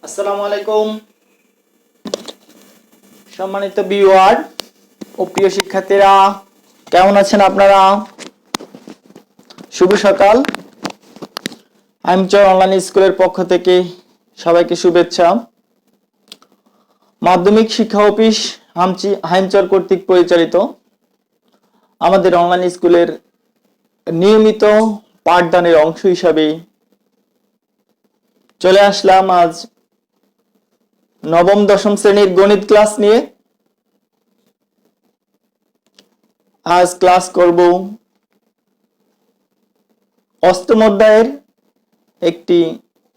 আসসালামু আলাইকুম সম্মানিত ভিউয়ার ও প্রিয় শিক্ষার্থীরা, কেমন আছেন আপনারা? শুভ সকাল। হাইমচর অনলাইন স্কুলের পক্ষ থেকে সবাইকে শুভেচ্ছা। মাধ্যমিক শিক্ষা অফিস হাইমচর কর্তৃক পরিচালিত আমাদের অনলাইন স্কুলের নিয়মিত পাঠদানের অংশ হিসাবে চলে আসলাম আজ নবম দশম শ্রেণীর গণিত ক্লাস নিয়ে। আজ ক্লাস করব অষ্টম অধ্যায়ের একটি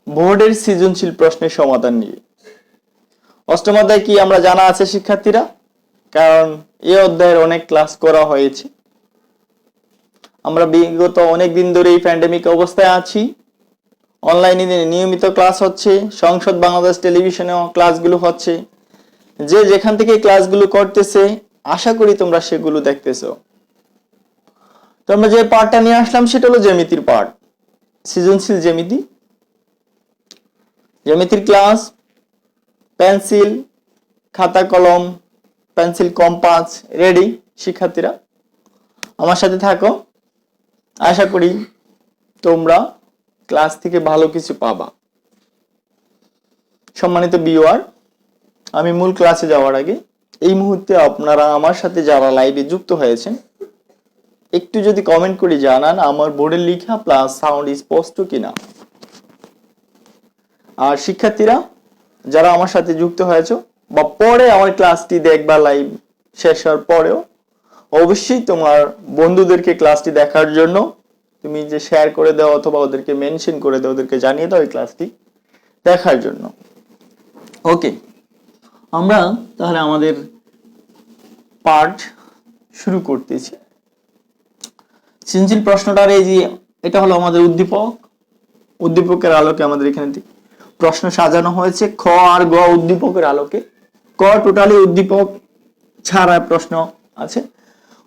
বোর্ডের সৃজনশীল প্রশ্নের সমাধান নিয়ে। অষ্টম অধ্যায় কি আমরা জানা আছে শিক্ষার্থীরা? কারণ এই অধ্যায়ের অনেক ক্লাস করা হয়েছে। আমরা বিগত অনেক দিন ধরে এই প্যান্ডেমিক অবস্থায় আছি। অনলাইনে নিয়মিত ক্লাস হচ্ছে, সংসদ বাংলাদেশ টেলিভিশনেও ক্লাসগুলো হচ্ছে। যে যেখান থেকে ক্লাসগুলো করতেছে আশা করি তোমরা সেগুলো দেখতেছো। তো আমরা যে পার্টটা নিয়ে আসলাম সেটা হলো জ্যামিতির পার্ট, সৃজনশীল জ্যামিতির ক্লাস। পেন্সিল, খাতা কলম, পেন্সিল কম্পাস রেডি শিক্ষার্থীরা, আমার সাথে থাকো। আশা করি তোমরা ক্লাস থেকে ভালো কিছু পাবা। সম্মানিত ভিউয়ার, আমি মূল ক্লাসে যাওয়ার আগে এই মুহূর্তে আপনারা আমার সাথে যারা লাইভে যুক্ত হয়েছেন একটু যদি কমেন্ট করে জানান আমার বোর্ডে লেখা প্লাস সাউন্ড স্পষ্ট কিনা। আর শিক্ষার্থীরা যারা আমার সাথে যুক্ত হয়েছো বা পরে আমার ক্লাসটি দেখবা, লাইভ শেষ হওয়ার পরেও অবশ্যই তোমার বন্ধুদেরকে ক্লাসটি দেখার জন্য তুমি যে শেয়ার করে দাও অথবা ওদেরকে মেনশন করে দাও, ওদেরকে জানিয়ে দাও এই ক্লাসটি দেখার জন্য। ওকে, আমরা তাহলে আমাদের পার্ট শুরু করতেছি। সৃজনশীল প্রশ্নটার এই যে এটা হলো আমাদের উদ্দীপকের আলোকে আমাদের এখানে প্রশ্ন সাজানো হয়েছে। খ আর গ উদ্দীপকের আলোকে, ক টোটালি উদ্দীপক ছাড়া প্রশ্ন আছে।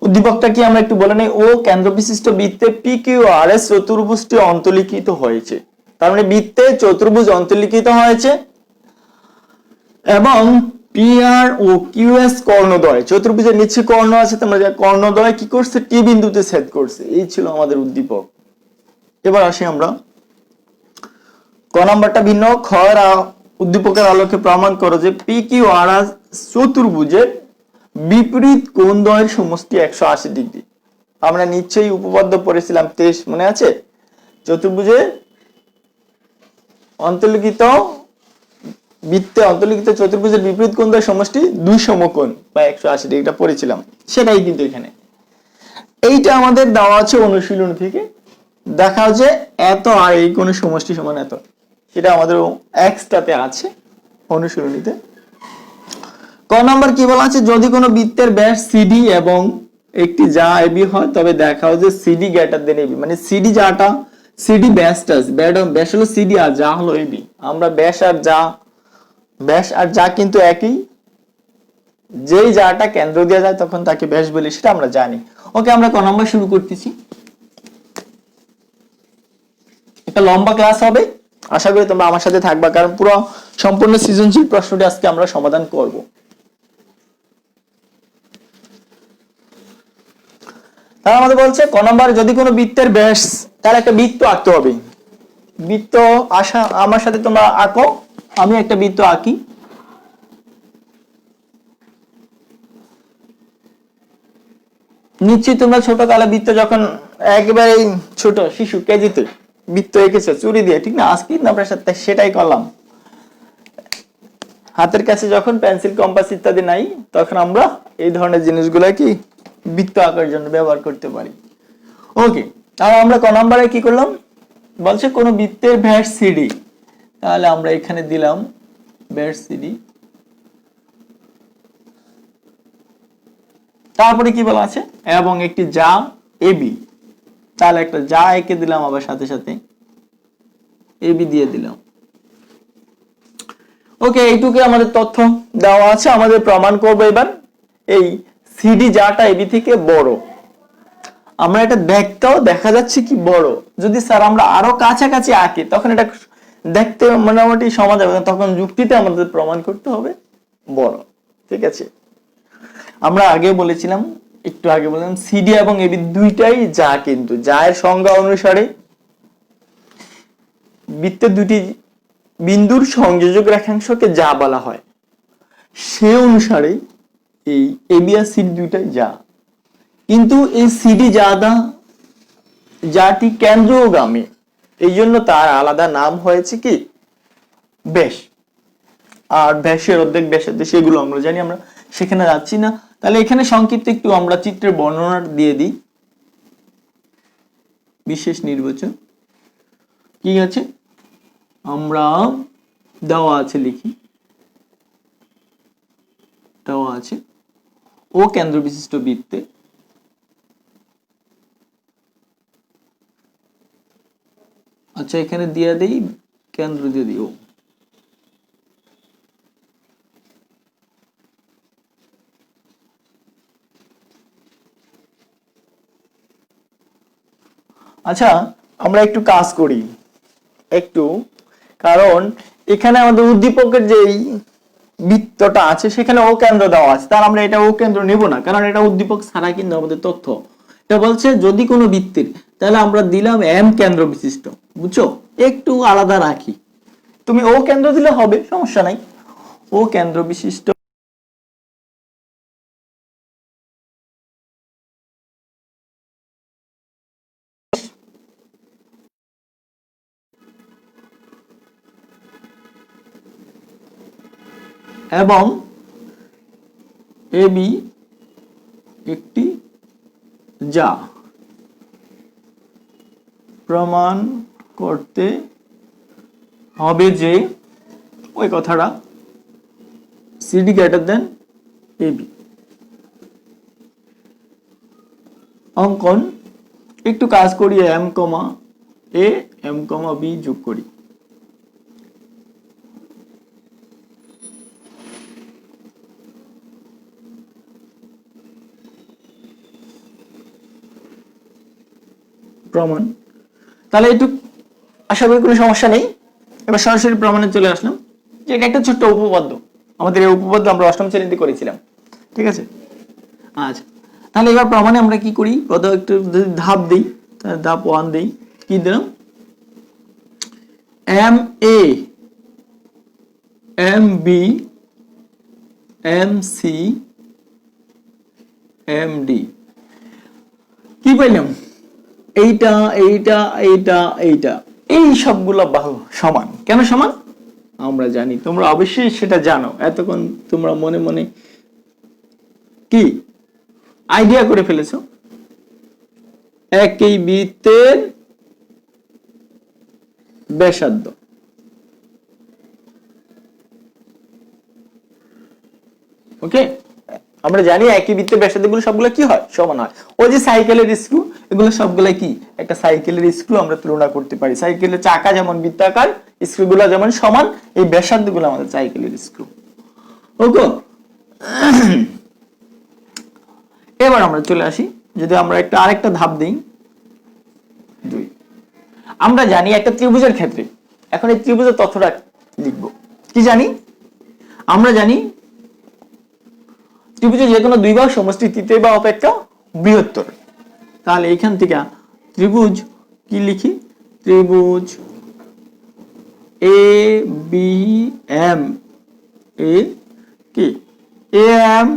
উদ্দীপকটা কি আমরা একটু বলে নেই। ও কেন্দ্র বিশিষ্ট বৃত্তে পি কিউ আর এস চতুর্ভুজটি অন্তর্লিখিত হয়েছে। তার মানে বৃত্তে চতুর্ভুজ অন্তর্লিখিত হয়েছে এবং P R O Q S কর্ণদ্বয়, চতুর্ভুজের নিচে কর্ণ আছে, তোমরা যা কর্ণদ্বয় কি করছে, টি বিন্দুতে ছেদ করছে। এই ছিল আমাদের উদ্দীপক। এবার আসি আমরা ক নাম্বারটা ভিন্ন। খ উদ্দীপকের আলোকে প্রমাণ করো যে পি কিউ আর এস চতুর্ভুজের বিপরীত কোণ দ্বয়ের সমষ্টি 180 ডিগ্রি। আমরা নিশ্চয়ই উপপাদ্য পড়েছিলাম 23, মনে আছে? চতুর্ভুজে বৃত্তে অন্তর্লিখিত চতুর্ভুজের বিপরীত কোণ দ্বয়ের সমষ্টি 2 সমকোণ বা 180 ডিগ্রিটা পড়েছিলাম, সেটাই কিন্তু এখানে। এইটা আমাদের দেওয়া আছে অনুশীলন থেকে। দেখাও যে এত আর এই কোণের সমষ্টি সমান এত, সেটা আমাদের এক্সট্রাতে আছে অনুশীলনীতে। ক নাম্বার কি বলা আছে, যদি কোনো বৃত্তের ব্যাস সিডি এবং একটি যা এবি হয় তবে দেখাও যে সিডি গ্রেটার দেন এবি। মানে সিডি যাটা, সিডি ব্যাসটা, ব্যাস হলো সিডি আর যা হলো এবি। আমরা ব্যাস আর যা কিন্তু একই। যেই যাটা কেন্দ্র দেওয়া যায় তখন তাকে ব্যাস বলি, সেটা আমরা জানি। ওকে, আমরা ক নাম্বার শুরু করতেছি। একটা লম্বা ক্লাস হবে, আশা করি তোমরা আমার সাথে থাকবা, কারণ পুরো সম্পূর্ণ সৃজনশীল প্রশ্নটি আজকে আমরা সমাধান করব। তাহলে আমাদের বলছে ক নাম্বার, যদি কোনো বৃত্তের ব্যাস, তাহলে একটা বৃত্ত আঁকতে হবে। বৃত্ত আমার সাথে তোমরা আঁকো, আমি একটা বৃত্ত আঁকি। নিশ্চয়ই তোমরা ছোটকালে বৃত্ত যখন একেবারে ছোট শিশু কেজিতে বৃত্ত এঁকেছো চুরি দিয়ে, ঠিক না? আজকে আমরা সাথে সেটাই করলাম। হাতের কাছে যখন পেন্সিল কম্পাস ইত্যাদি নাই তখন আমরা এই ধরনের জিনিসগুলো কি বৃত্ত আঁকার জন্য ব্যবহার করতে পারি। ওকে, আর আমরা ক নাম্বারে কি করলাম, বলছে কোন বৃত্তের ব্যাস সিডি, তাহলে আমরা এখানে দিলাম ব্যাস সিডি। তারপরে কি বলা আছে, এবং একটি যা এবি, তাহলে একটা যা এঁকে দিলাম, আবার সাথে সাথে এবি দিয়ে দিলাম। ওকে, এইটুকু আমাদের তথ্য দেওয়া আছে। আমাদের প্রমাণ করব এবার এই সিডি যাটা এবি থেকে বড়। আমরা এটা দেখা যাচ্ছে কি বড়। যদি স্যার আমরা আরো কাছাকাছি আঁকি তখন এটা দেখতে মোটামুটি সমান যাবে, তখন যুক্তিতে আমাদের প্রমাণ করতে হবে বড়। ঠিক আছে, আমরা আগে বলেছিলাম, একটু আগে বললাম সিডি এবং এবি দুইটাই যা, কিন্তু যার সংজ্ঞা অনুসারে বৃত্তের দুটি বিন্দুর সংযোজক রেখাংশকে যা বলা হয়, সে অনুসারে এই এবি আর সিডি দুইটাই যা। কিন্তু এই সিডি যাটি কেন্দ্রগামী, এই জন্য তার আলাদা নাম হয়েছে কি ব্যাস। আর ব্যাসের অর্ধেক ব্যাসার্ধ সেগুলো আমরা জানি, আমরা সেখানে যাচ্ছি না। তাহলে এখানে সংক্ষিপ্ত একটু আমরা চিত্রের বর্ণনা দিয়ে দিই। বিশেষ নির্বাচন কি আছে আমরা দেওয়া আছে, লিখি দেওয়া আছে ও কেন্দ্র বিশিষ্ট বৃত্তে আচ্ছা এখানে দিয়ে দেই কেন্দ্র দিয়ে দিই ও। আচ্ছা আমরা একটু কাজ করি একটু, কারণ এখানে আমাদের উদ্দীপকের যেই বৃত্তটা আছে সেখানে ও কেন্দ্র দেওয়া আছে, তার আমরা এটা ও কেন্দ্র নেব না, কারণ এটা উদ্দীপক ছাড়া কিন্তু আমাদের তথ্য। এটা বলছে যদি কোনো বৃত্তের, তাহলে আমরা দিলাম এম কেন্দ্র বিশিষ্ট, বুঝছো, একটু আলাদা রাখি। তুমি ও কেন্দ্র দিলে হবে, সমস্যা নাই। ও কেন্দ্র বিশিষ্ট এবং এবি একটি যা প্রমাণ করতে হবে যে ওই কথাটা সিডি গ্রেটার দেন এবি। অঙ্কন একটু কাজ করি, M comma A M comma B যোগ করি। প্রমাণ, তাহলে একটু আশা করি কোনো সমস্যা নেই। এবার সরাসরি প্রমাণে চলে আসলাম, যে এটা একটা ছোট্ট উপপাদ্য, আমাদের এই উপপাদ্য আমরা অষ্টম শ্রেণীতে করেছিলাম। ঠিক আছে, আচ্ছা তাহলে এবার প্রমাণে আমরা কি করি, প্রথম একটু যদি ধাপ দিই, ধাপ 1 দিই, কি দিলাম, M A M B M C M D, কি পাইলাম, এইটা এইটা এইটা এইটা, এই সবগুলো বাহু সমান। কেন সমান আমরা জানি, তোমরা অবশ্যই সেটা জানো, এতক্ষণ তোমরা মনে মনে কি আইডিয়া করে ফেলেছো। একই বৃত্তের ব্যাসার্ধ, ওকে, আমরা জানি একই বৃত্তের ব্যাসার্ধগুলো সবগুলো কি হয়, সমান হয়। ওই যে সাইকেলের স্ক্রু, এগুলো সবগুলো কি একটা সাইকেলের স্ক্রু আমরা তুলনা করতে পারি। সাইকেলের চাকা যেমন বৃত্তাকার, স্ক্রুগুলো যেমন সমান, এই ব্যাসার্ধগুলো আমাদের সাইকেলের স্ক্রু। ওকে, এবার আমরা চলে আসি, যদি আমরা একটা আরেকটা ধাপ দিই 2, আমরা জানি একটা ত্রিভুজের ক্ষেত্রে, এখন এই ত্রিভুজের তথ্যটা লিখব। কি জানি, আমরা জানি ত্রিভুজের যে কোনো দুই বাহু সমষ্টি তৃতীয় বাহু অপেক্ষা বৃহত্তর। তাহলে এখান থেকে ত্রিভুজ কি লিখি, ত্রিভুজ এ বি এম, এ কি এ এম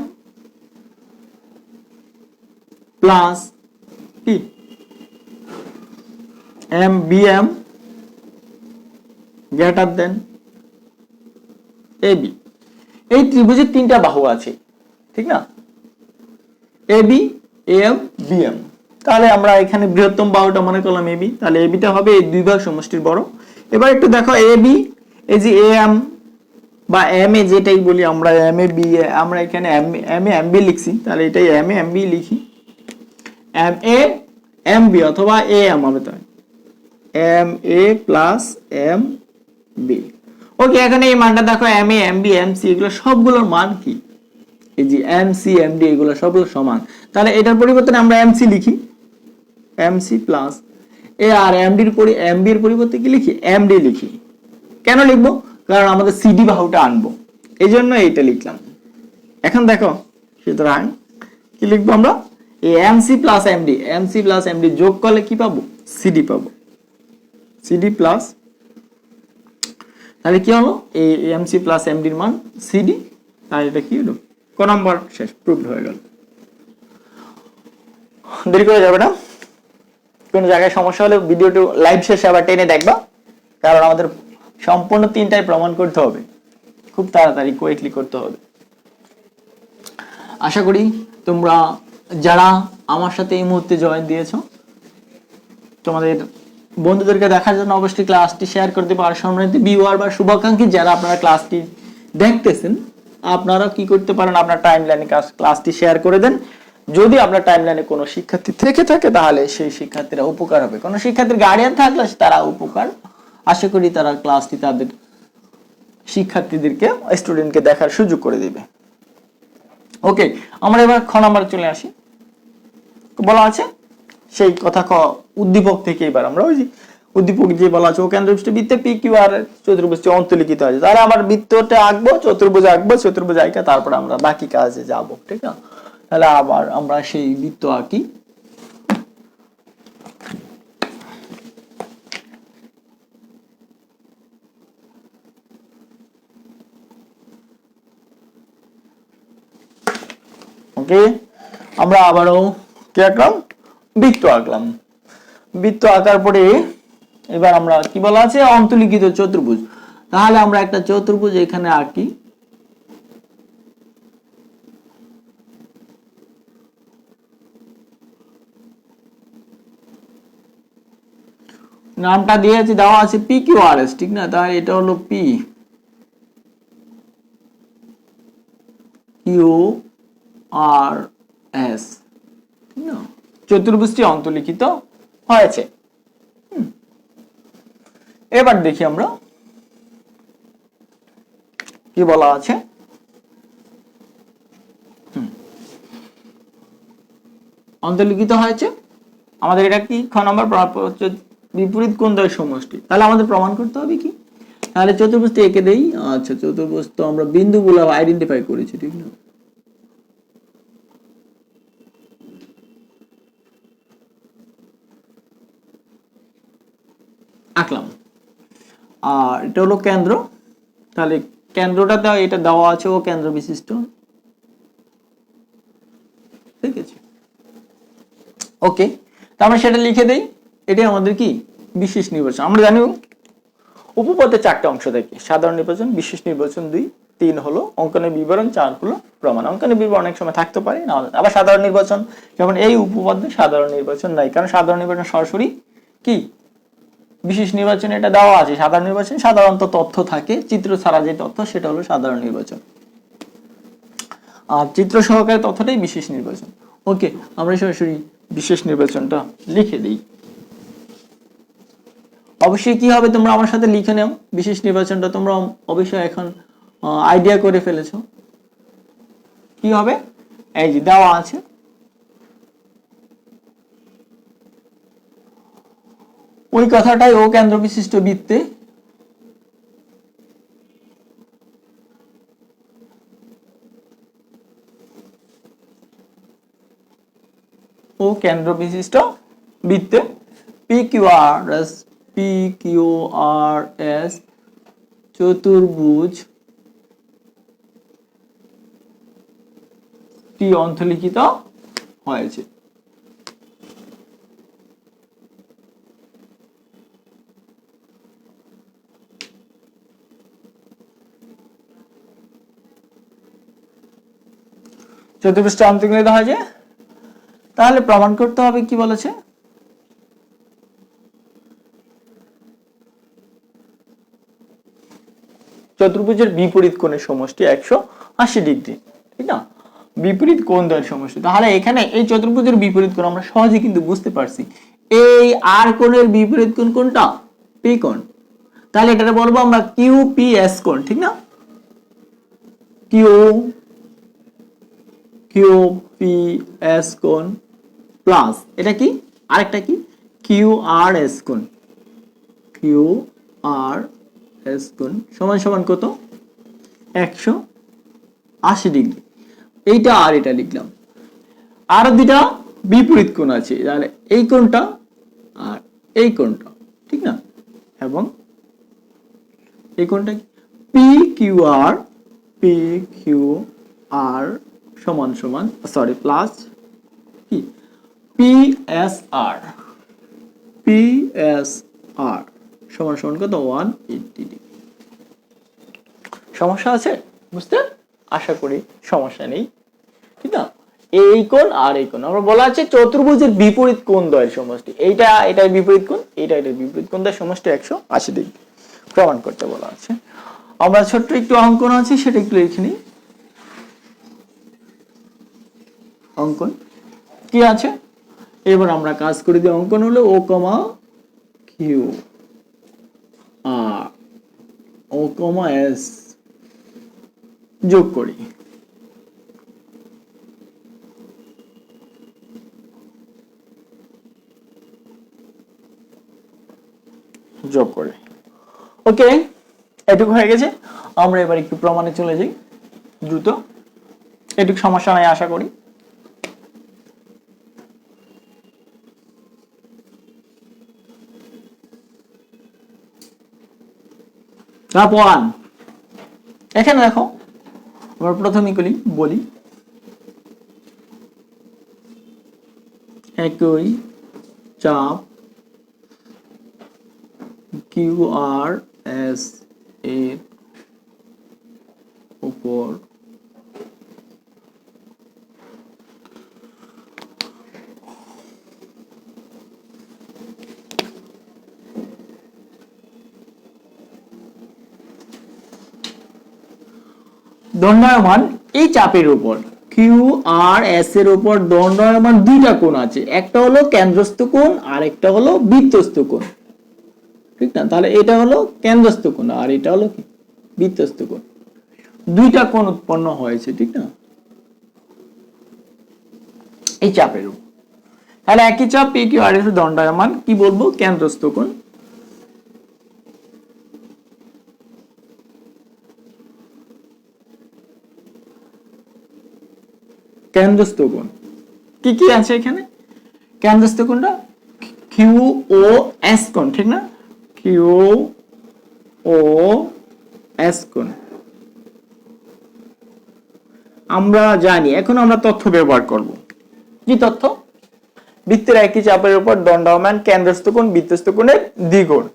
প্লাস কি M B M greater than A B. এই ত্রিভুজের 3টা বাহু আছে, ঠিক না, A B M B M. তাহলে আমরা এখানে বৃহত্তম বাহুটা মনে করলাম এবি, তাহলে এবিটা হবে এই দুই বাহু সমষ্টির বড়। এবার একটু দেখো এ বি, এই যে এ এম বা এম এ যেটাই বলি আমরা, এম এ বি এ, আমরা এখানে এম এ এম বি লিখছি, তাহলে এটাই এম এ এম বি লিখি, এম এ এম বি অথবা এ এম হবে, তাই M A plus M B. Okay, এখানে এই মানটা দেখো, M A M B M C এগুলো সবগুলোর মান কি, এই যে এম সি এম ডি এগুলো সবগুলো সমান। তাহলে এটার পরিবর্তে আমরা এম সি লিখি, এম সি প্লাস এ, আর এম ডির এম বি এর পরিবর্তে কি লিখি, এম ডি লিখি। কেন লিখবো? কারণ আমাদের সিডি বাহুটা আনবো, এই জন্য এইটা লিখলাম। এখন দেখো, সুতরাং কি লিখবো আমরা? এই এমসি প্লাস এমডি যোগ করলে কি পাবো? সিডি পাবো। সিডি প্লাস, তাহলে কি হলো? এই এমসি প্লাস এমডির মান সিডি, তাহলে এটা কি হলো? ক নম্বর শেষ, প্রুভড হয়ে গেল। দেরি করে যাবে না, কোন জায়গায় সমস্যা হলে ভিডিওটি লাইভ শেষে আবার টেনে দেখবা, কারণ আমাদের সম্পূর্ণ তিনটাই প্রমাণ করতে হবে, খুব তাড়াতাড়ি কুইকলি করতে হবে। আশা করি তোমরা যারা আমার সাথে এই মুহূর্তে জয়েন দিয়েছো, তোমাদের বন্ধুদেরকে দেখার জন্য অবশ্যই ক্লাসটি শেয়ার করে দেবো। আর সম্মানিত ভিউয়ার বা শুভাকাঙ্ক্ষী যারা আপনারা ক্লাসটি দেখতেছেন, আপনারা কি করতে পারেন? আপনার টাইমলাইনে ক্লাসটি শেয়ার করে দেন। যদি আপনার টাইমলাইনে কোনো শিক্ষার্থী থেকে থাকে, তাহলে সেই শিক্ষার্থীরা উপকার হবে। কোনো শিক্ষার্থীর গার্ডিয়ান থাকলে তারা উপকার, আশা করি তারা ক্লাসটি তাদের শিক্ষার্থীদেরকে, স্টুডেন্টকে দেখার সুযোগ করে দিবে। ওকে, আমরা এবার খ নাম্বার চলে আসি। বলা আছে সেই কথা উদ্দীপক থেকে এবার আমরা ওই যে উদ্দীপক যে বলা আছে, ও কেন্দ্রবিষ্ট বৃত্তে পি কিউ আর চতুর্ভুজ অন্তর্লিখিত আছে, তাহলে আমার বৃত্তটা আঁকবো, চতুর্ভুজ আঁকবো, চতুর্ভুজ আঁকা তারপর আমরা বাকি কাজে যাব, ঠিক আছে? তাহলে আবার আমরা সেই বৃত্ত আঁকি। ওকে, আমরা আবারও কি আঁকলাম? বৃত্ত আঁকলাম। বৃত্ত আঁকার পরে এবার আমরা কি বলা আছে? অন্তর্লিখিত চতুর্ভুজ। তাহলে আমরা একটা চতুর্ভুজ এখানে আঁকি। নামটা দিয়েছি, দেওয়া আছে পি কিউ আর এস, ঠিক না? তাহলে এটা হলো পি কিউ আর এস, ঠিক না? চতুর্ভুজটি অন্তর্লিখিত হয়েছে। এবার দেখি আমরা কি বলা আছে। অন্তর্লিখিত হয়েছে আমাদের, এটা কি? খ নম্বর বিপরীত কোণ দ্বয়ের সমষ্টি। তাহলে আমাদের প্রমাণ করতে হবে কি? তাহলে চতুর্ভুজটি এঁকে দেই। আচ্ছা, চতুর্ভুজ তো আমরা বিন্দুগুলো আইডেন্টিফাই করেছি, ঠিক না? আঁকলাম। আর এটা হলো কেন্দ্র, তাহলে কেন্দ্রটা এটা দেওয়া আছে, ও কেন্দ্র বিশিষ্ট, ঠিক আছে? ওকে, তো আমরা সেটা লিখে দেই। এটাই আমাদের কি? বিশেষ নির্বাচন। আমরা জানি উপপাদ্যের চারটে অংশ থাকে: সাধারণ নির্বাচন, বিশেষ নির্বাচন 2, 3 হলো অঙ্কনের বিবরণ, 4 হলো প্রমাণ। অঙ্কনের বিবরণ অনেক সময় থাকতে পারে, না আবার সাধারণ নির্বাচন, যেমন এই উপপাদ্যে সাধারণ নির্বাচন নাই, কারণ সাধারণ নির্বাচন সরাসরি কি? বিশেষ নির্বাচনে এটা দেওয়া আছে। সাধারণ নির্বাচন সাধারণত তথ্য থাকে, চিত্র ছাড়া যে তথ্য সেটা হলো সাধারণ নির্বাচন, আর চিত্র সহকারে তথ্যটাই বিশেষ নির্বাচন। ওকে, আমরা সরাসরি বিশেষ নির্বাচনটা লিখে দিই। অবশ্যই কি হবে, তোমরা আমার সাথে লিখে নাও বিশেষ নির্বাচনটা। তোমরা অবশ্যই এখন আইডিয়া করে ফেলেছো কি হবে। এই যে দেওয়া আছে, ওই কথাটাই ও কেন্দ্র বিশিষ্ট বৃত্তে ও কেন্দ্র বিশিষ্ট বৃত্তে পি কিউ আর এস চতুর্ভুজ টি অন্তর্লিখিত হয়েছে। চতুর্ভুজটা অন্তর্লিখিত হয়েছে, তাহলে প্রমাণ করতে হবে কি বলেছে? চতুর্ভুজের বিপরীত কোণের সমষ্টি 180 ডিগ্রি, ঠিক না? বিপরীত কোণ দ্বয়ের সমষ্টি। তাহলে এখানে এই চতুর্ভুজের বিপরীত কোণ আমরা সহজে কিন্তু বুঝতে পারছি। এই আর কোণের বিপরীত কোণ কোনটা? পি কোণ। তাহলে এটাকে বলবো আমরা কিউ পি এস কোণ, ঠিক না? কিউ পি এস কোণ প্লাস এটা কি? আরেকটা কি? কিউ আর এস কোণ, কিউ আর এস কোণ সমান সমান কত 180 ডিগ্রি। এইটা আর এটা লিখলাম। আর দুটা বিপরীত কোণ আছে, তাহলে এই কোণটা আর এই কোণটা, ঠিক না? এবং এই কোণটা পি কিউ আর সমান সমান প্লাস কি পি এস আর সমান সমান কত 180 ডিগ্রি। সমস্যা আছে বুঝতে? আশা করি সমস্যা নেই, ঠিক না? এই কোণ আর এই কোণ আমরা বলা আছে চতুর্ভুজের বিপরীত কোণ দ্বয়ের সমষ্টি। এটার বিপরীত কোণ, এটার বিপরীত কোণ দ্বয়ের সমষ্টি 180 ডিগ্রি প্রমাণ করতে বলা আছে। আমরা ছোট্ট একটু অঙ্কন আছে সেটা একটু লিখে নিই। অঙ্কন কি আছে এবার আমরা কাজ করে দিই। অঙ্কন হলো ও কমা কিউ আর ও কমা এস যোগ করি। যোগ করে ওকে, এটুকু হয়ে গেছে। আমরা এবার একটু প্রমাণে চলে যাই দ্রুত, এটুকু সমস্যা নাই আশা করি। এখানে দেখো আমরা প্রথমে বলি একই চাপ কিউ আর এস এর উপর দণ্ডায়মান এই চাপের উপর কিউ আর এস এর উপর দণ্ডায়মান দুইটা কোণ আছে, একটা হলো কেন্দ্রস্থ কোণ আর একটা হলো বৃত্তস্থ কোণ, ঠিক না? তাহলে এটা হলো কেন্দ্রস্থ কোণ আর এটা হলো কি বৃত্তস্থ কোণ। দুইটা কোণ উৎপন্ন হয়েছে, ঠিক না? এই চাপের উপর, তাহলে একই চাপ পি কিউ আর এস দণ্ডায়মান কি বলবো কেন্দ্রস্থ কোণ। কেন্দ্রস্থ কোণ কি কি আছে এখানে? কেন্দ্রস্থ কোণটা কিউ ও এস কোণ, ঠিক না? কিউ ও এস কোণ আমরা জানি। এখন আমরা তথ্য ব্যবহার করব। কি তথ্য? বৃত্তের একই চাপের উপর দণ্ডায়মান কেন্দ্রস্থ কোণ বৃত্তস্থ কোণের দ্বিগুণ।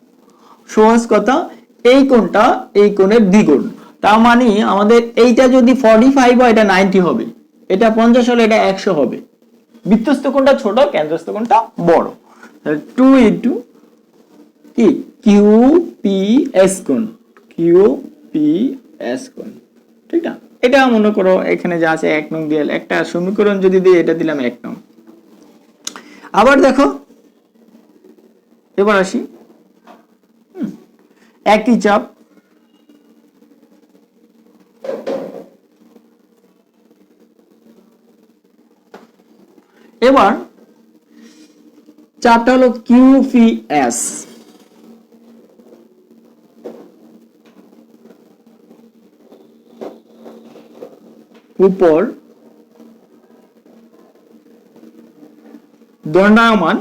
সহজ কথা, এই কোণটা এই কোণের দ্বিগুণ। তার মানে আমাদের এইটা যদি 45 হয় এটা 90 হবে, এটা 50 হলে এটা 100 হবে। বৃত্তস্থ কোণটা ছোট, কেন্দ্রস্থ কোণটা বড়। তাহলে 2 ইনটু কি কিউ পি এস কোণ, কিউ পি এস কোণ, ঠিক না? এটা মনে করো এখানে যা আছে 1 নং দিয়ে একটা সমীকরণ যদি দিই এটা দিলাম 1 নং। আবার দেখো এবার আসি একই চাপ এবার চাপটা হলো কিউপিএস উপর দণ্ডায়মান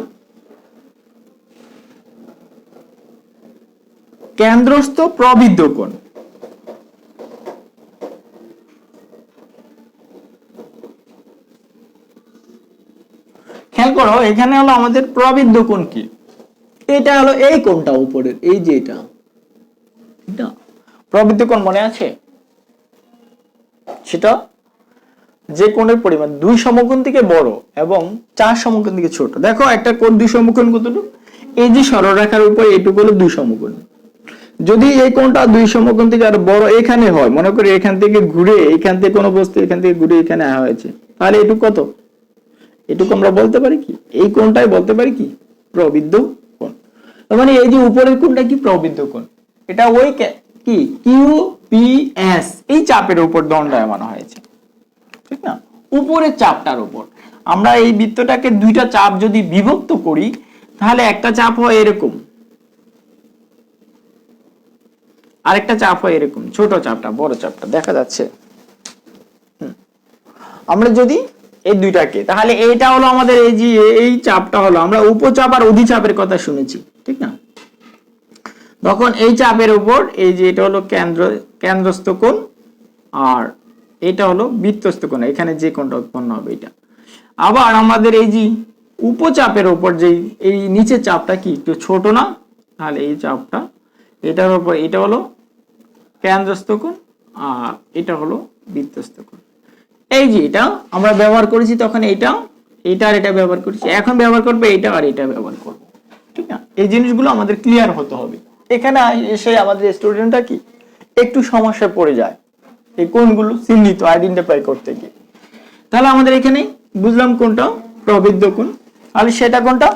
কেন্দ্রস্থ প্রবৃদ্ধ কোণ। খেয়াল করো এখানে হলো আমাদের প্রবৃদ্ধ কোণ কি, এটা হলো এই কোণটা উপরের, এই যে এটা, ঠিক না? প্রবৃদ্ধ কোণ মনে আছে? সেটা যে কোণের পরিমাণ 2 সমকোণ থেকে বড় এবং 4 সমকোণ থেকে ছোট। দেখো একটা কোণ 2 সমকোণ কতটুকু? এই যে সরলরেখার উপর এইটুকু হলো 2 সমকোণ। যদি এই কোণটা 2 সমকোণ থেকে আর বড় এখানে হয়, মনে করি এখান থেকে ঘুরে এখান থেকে কোনো বস্তু এখান থেকে ঘুরে এখানে আসা হয়েছে, তাহলে এটুকু কত? এটুকু আমরা বলতে পারি কি এই কোণটাই বলতে পারি কি প্রবৃদ্ধ কোণ। মানে এই যে উপরের কোণটা কি প্রবৃদ্ধ কোণ, এটা ওই কি কিউপিএস এই চাপের উপর দণ্ডায়মান হয়েছে, ঠিক না? উপরের চাপটার উপর। আমরা এই বৃত্তটাকে দুইটা চাপ যদি বিভক্ত করি তাহলে একটা চাপ হয় এরকম আরেকটা চাপ হয় এরকম, ছোট চাপটা বড় চাপটা দেখা যাচ্ছে। আমরা যদি এই দুইটাকে, তাহলে এইটা হলো আমাদের এই যে এই চাপটা হলো, আমরা উপচাপ আর অধিচাপের কথা শুনেছি ঠিক না? তখন এই চাপের উপর এই যে এটা হলো কেন্দ্রস্থ কোণ, আর এটা হলো বৃত্তস্থ কোণ, এখানে যে কোণটা উৎপন্ন হবে এটা। আবার আমাদের এই যে উপচাপের উপর যে এই নিচের চাপটা কি একটু ছোট না, তাহলে এই চাপটা এটার উপর, এটা হলো কেন্দ্রস্থ কোণ আর এটা হলো বৃত্তস্থ কোণ। এই যে এটা আমরা ব্যবহার করেছি তখন এটা আর এটা ব্যবহার করেছি, এখন ব্যবহার করবে এটা আর এটা ব্যবহার করব, ঠিক না? এই জিনিসগুলো আমাদের ক্লিয়ার হতে হবে। এখানে এসে আমাদের স্টুডেন্টটা কি একটু সমস্যা পড়ে যায় এই কোণগুলো চিহ্নিত আইডেন্টিফাই করতে গিয়ে। তাহলে আমাদের এখানে বুঝলাম কোনটা প্রবৃদ্ধ কোণ, তাহলে সেটা কোনটা,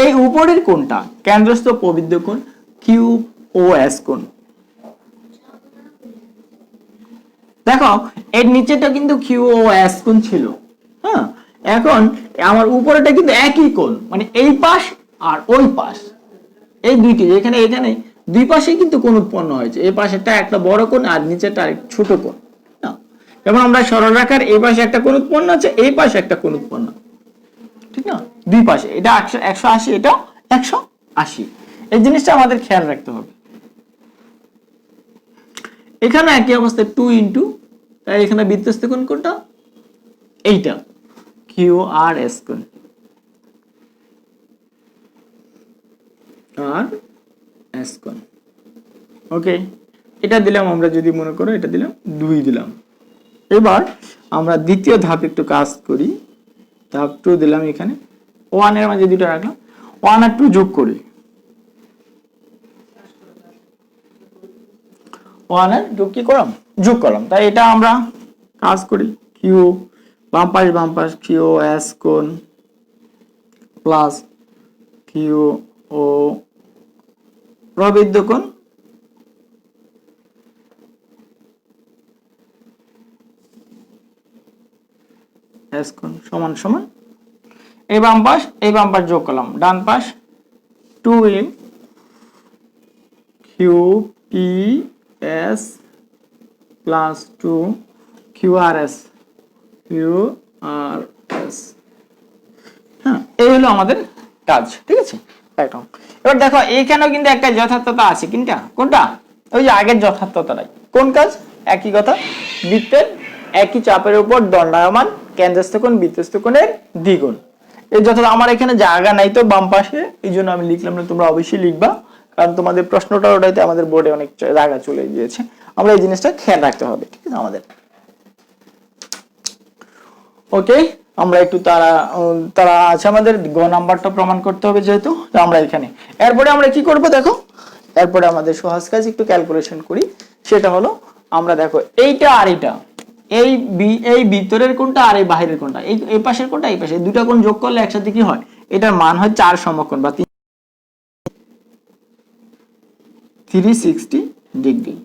এই উপরের কোণটা কেন্দ্রস্থ প্রবৃদ্ধ কোণ QoS কোণ। দেখো এর নিচেটা কিন্তু QoS কোণ ছিল, হ্যাঁ। এখন আমার উপরেটা কিন্তু একই কোণ, মানে এই পাশ আর ওই পাশ, এই দুইটি এখানে দুই পাশে কিন্তু কোণ উৎপন্ন হয়েছে, এই পাশেরটা একটা বড় কোণ আর নিচেরটা আরেক ছোট কোণ। যেমন আমরা সরল রেখার এই পাশে একটা কোণ উৎপন্ন আছে, এই পাশে একটা কোণ উৎপন্ন, ঠিক না? দুই পাশে এটা 180, এটা 180, এই জিনিসটা আমাদের খেয়াল রাখতে হবে। এখানে একই অবস্থায় 2 ইন্টু, তাই এখানে বৃত্তস্থ কোণ কোনটা, এইটা QRS কোণ, আর S কোণ। ওকে, এটা দিলাম আমরা, যদি মনে করো এটা দিলাম 2 দিলাম। এবার আমরা দ্বিতীয় ধাপ একটু কাজ করি, ধাপ 2 দিলাম, এখানে 1 এর মাঝে দুটো রাখলাম, 1 আর 2 যোগ করি, 1 আর 2 কি করলাম, যোগ করলাম। তাই এটা আমরা কাজ করি, Q বাম পাশ QoS কোণ প্লাস QO প্রবৃদ্ধ কোণ S কোণ সমান সমান এই বাম পাশ যোগ করলাম, ডান পাশ 2 QPS প্লাস 2 QRS। হ্যাঁ, এই হলো আমাদের কাজ, ঠিক আছে একদম। এবার দেখো এইখানেও কিন্তু একটা যথার্থতা আছে, কোনটা, ওই যে আগের যথার্থতাটাই। কোন কাজ, একই কথা, বৃত্তের একই চাপের উপর দণ্ডায়মান কেন্দ্রস্থ কোণ বৃত্তস্থ কোণের দ্বিগুণ। এই যথার্থ আমার এখানে জায়গা নাই তো বাম পাশে, এই জন্য আমি লিখলাম না, তোমরা অবশ্যই লিখবা, কারণ তোমাদের প্রশ্নটা ওটাইতে আমাদের বোর্ডে অনেক জায়গা চলে গিয়েছে, আমরা এই জিনিসটা খেয়াল রাখতে হবে, ঠিক আছে আমাদের। ওকে, আমরা একটু তারা আছে, আমাদের গ নাম্বারটা প্রমাণ করতে হবে যেহেতু, আমরা এখানে এরপরে আমরা কি করব, দেখো এরপরে আমাদের সহজ কাজ একটু ক্যালকুলেশন করি। সেটা হলো আমরা দেখো এইটা আর এটা, এই ভিতরের কোণটা আর এই বাহিরের কোণটা, এই পাশের কোণটা এই পাশে, দুটো কোণ যোগ করলে একসাথে কি হয়, এটার মান হয় 4 সমকোণ বা 360 ডিগ্রি।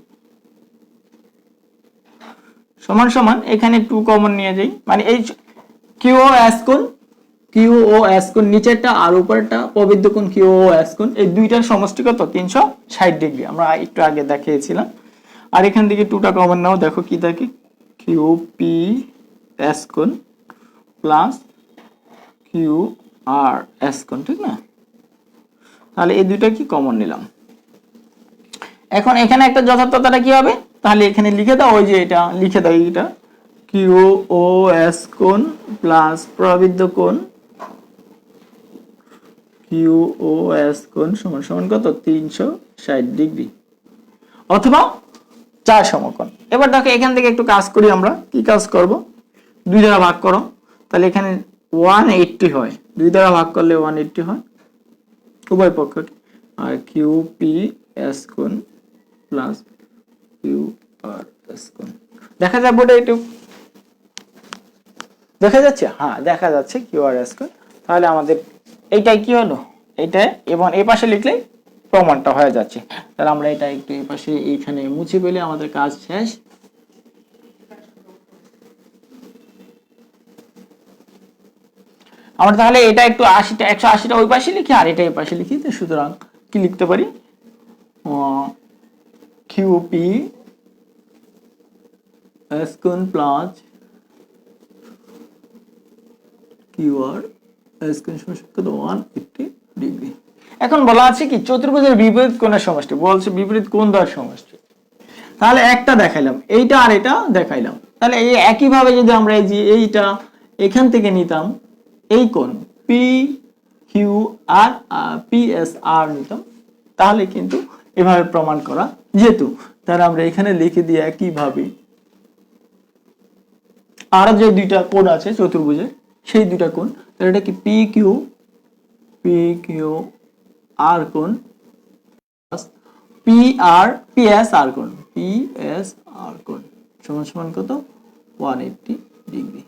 সমান সমান এখানে 2 কমন নিয়ে যাই, মানে এই QoS কোণ নিচেরটা আর উপরেরটা প্রবৃদ্ধ কোণ QoS কোণ, এই দুইটার সমষ্টি কত, 360 ডিগ্রি, আমরা একটু আগে দেখিয়েছিলাম। আর এখান থেকে 2টা কমন নাও, দেখো কি থাকে, QPS কোণ প্লাস QRS কোণ, ঠিক না? তাহলে এই দুইটা কি কমন নিলাম। এখন এখানে একটা যথার্থতাটা কি হবে, তাহলে এখানে লিখে দাও, ওই যে এটা লিখে দাও, এটা QoS কোণ প্লাস প্রবৃদ্ধ কোণ QoS কোণ সমান সমান কত, 360 ডিগ্রি অথবা 4 সমকোণ। এবার দেখো এখান থেকে একটু কাজ করি, আমরা কি কাজ করব, 2 দ্বারা ভাগ করো, তাহলে এখানে 180 হয়, 2 দ্বারা ভাগ করলে 180 হয় উভয় পক্ষকে, আর QPS কোণ প্লাস QRS কোণ দেখা যায় বোর্ডে, একটু দেখা যাচ্ছে, হ্যাঁ দেখা যাচ্ছে QRS কোণ। তাহলে আমাদের এইটাই কি হলো, এইটা, এবং এই পাশে লিখলেই প্রমাণটা হয়ে যাচ্ছে। তাহলে আমরা এটা একটু এই পাশে এইখানে মুছে ফেলে আমাদের কাজ শেষ। আমরা তাহলে এটা একটু 180টা ওই পাশে লিখি আর এটা এই পাশে লিখি, সুতরাং কি লিখতে পারি, কিউপি এস কোণ প্লাস কিউআর এস কোণ সমান কত 180 ডিগ্রি। এখন বলা আছে কি চতুর্ভুজের বিপরীত কোণের সমষ্টি, বলছে বিপরীত কোণ দ্বয়ের সমষ্টি। তাহলে একটা দেখাইলাম, এইটা আর এটা দেখাইলাম। তাহলে এই একই ভাবে যদি আমরা এই যে এইটা এখান থেকে নিতাম, এই কোণ P Q R P S আর নিতাম, তাহলে কিন্তু এভাবে প্রমাণ করা যেত। তাহলে আমরা এখানে লিখে দিই একইভাবে আর যে দুইটা কোণ আছে চতুর্ভুজের সেই দুইটা কোণ, তাহলে এটা কি পি কিউ আর কোণ P R P S R কোণ, পি এস আর কোণ সমান সমান কত 180 ডিগ্রি।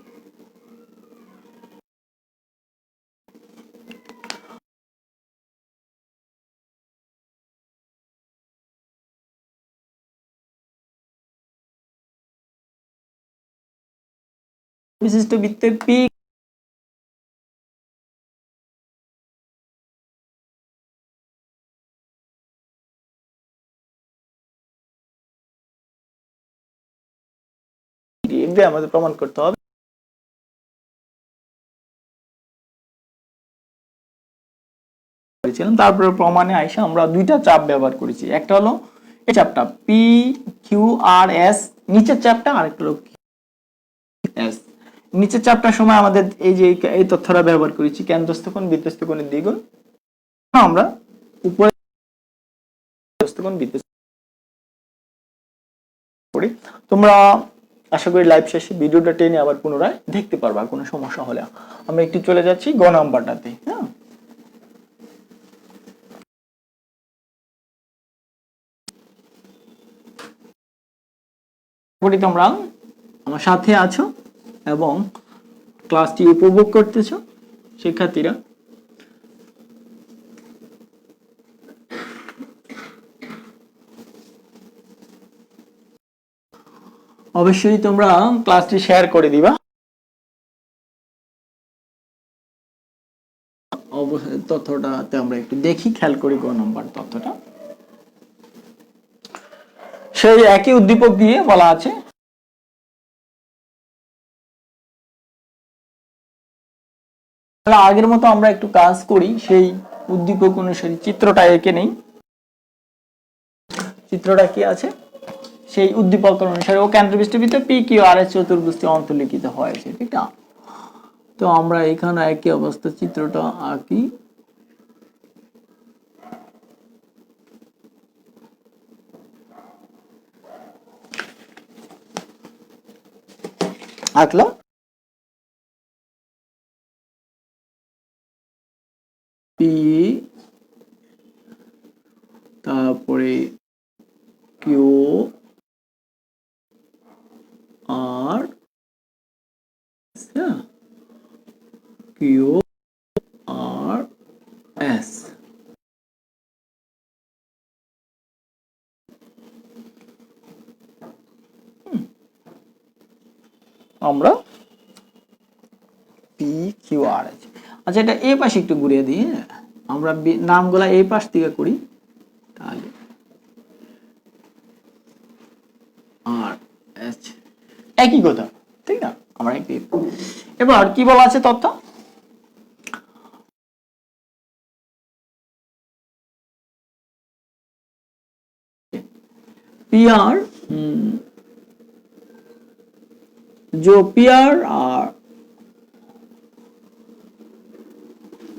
বিশিষ্ট বৃত্তের পি আমাদের প্রমাণ করতে হবে। তারপরে প্রমাণে আইসা আমরা দুইটা চাপ ব্যবহার করেছি, একটা হলো এই চাপটা পি কিউ আর এস নিচের চাপটা, আর একটা হলো এস নিচের চাপটার সময় আমাদের এই যে এই তথ্যটা ব্যবহার করেছি কেন্দ্রস্থ কোণ বৃত্তস্থ কোণের দ্বিগুণ। আমরা উপরে কোণ বৃত্তস্থ করি। তোমরা আশা করি লাইভ শেষে ভিডিওটা টেনে আবার পুনরায় দেখতে পারবা কোনো সমস্যা হলে। আমরা একটু চলে যাচ্ছি গ নাম্বারটাতে। হ্যাঁ, তোমরা আমার সাথে আছো এবং ক্লাসটি উপভোগ করতেছো শিক্ষার্থীরা। অবশ্যই তোমরা ক্লাসটি শেয়ার করে দিবা। তথ্যটাতে আমরা একটু দেখি, খেয়াল করি গ নাম্বার তথ্যটা। সেই একই উদ্দীপক দিয়ে বলা আছে আগের মতো আমরা একটু কাজ করি, সেই উদ্দীপক অনুসারে চিত্রটা এঁকে নেই। চিত্রটা কি আছে সেই উদ্দীপক অনুসারে ও কেন্দ্রবিষ্ট বৃত্ত পি কিউ আর এস চতুর্ভুজটি অন্তর্লিখিত হয়েছে, ঠিক না? তো আমরা এখানে একই অবস্থা চিত্রটা আঁকি। আঁকলাম পি, তারপরে Q R Q R S. আমরা পি কিউ আর এস। আচ্ছা, এটা এই পাশে একটু ঘুরিয়ে দিই। আমরা নামগুলা এই পাশ থেকে করি, তাহলে আর এস একই কথা, ঠিক না? আমরা একই। এবার কি বলা আছে তথ্য, पीआर जो पीआर আর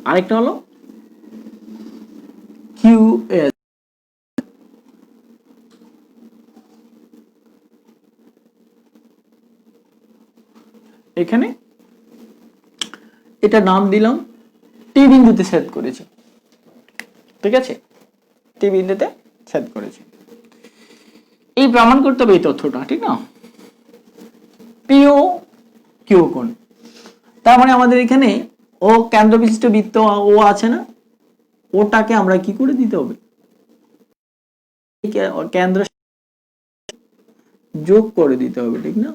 আরেকটা হলো কিউএস। এখানে এটা নাম দিলাম টি বিন্দুতে ছেদ করেছে, ঠিক আছে? টি বিন্দুতে ছেদ করেছে, এই প্রমাণ করতে হবে এই তথ্যটা, ঠিক না? পিও কিউ কোণ, তার মানে আমাদের এখানে ও কেন্দ্র বিশিষ্ট বৃত্ত ও আছে না, ওটাকে আমরা কি করে দিতে হবে, কেন্দ্র যোগ করে দিতে হবে, ঠিক না?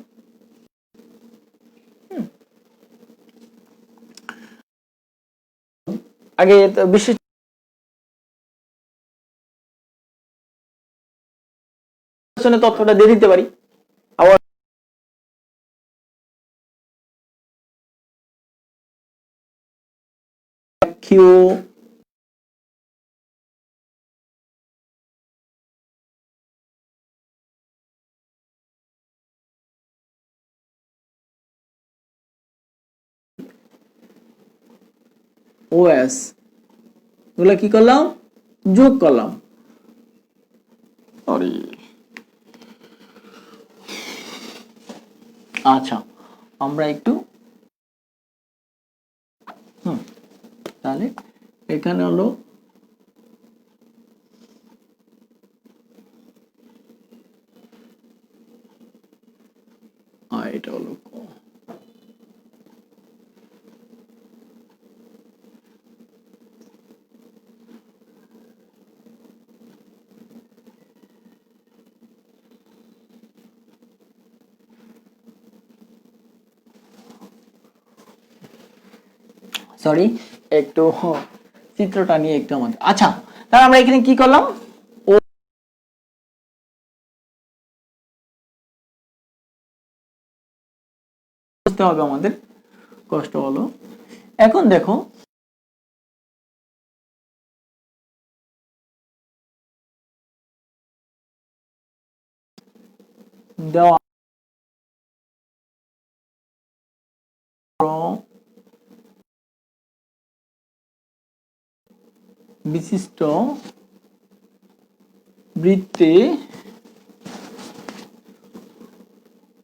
আগে বিশেষ তথ্যটা দিয়ে দিতে পারি। আবার কিউ ওএস এগুলো কি করলাম, যোগ করলাম। আচ্ছা আমরা একটু তাহলে এখানে হলো এটা হলো সরি একটু চিত্রটা নিয়ে একটু আমাদের। আচ্ছা তাহলে আমরা এখানে কি করলাম, বুঝতে হবে আমাদের কষ্ট হলো। এখন দেখো দেওয়া বিশিষ্ট বৃত্তে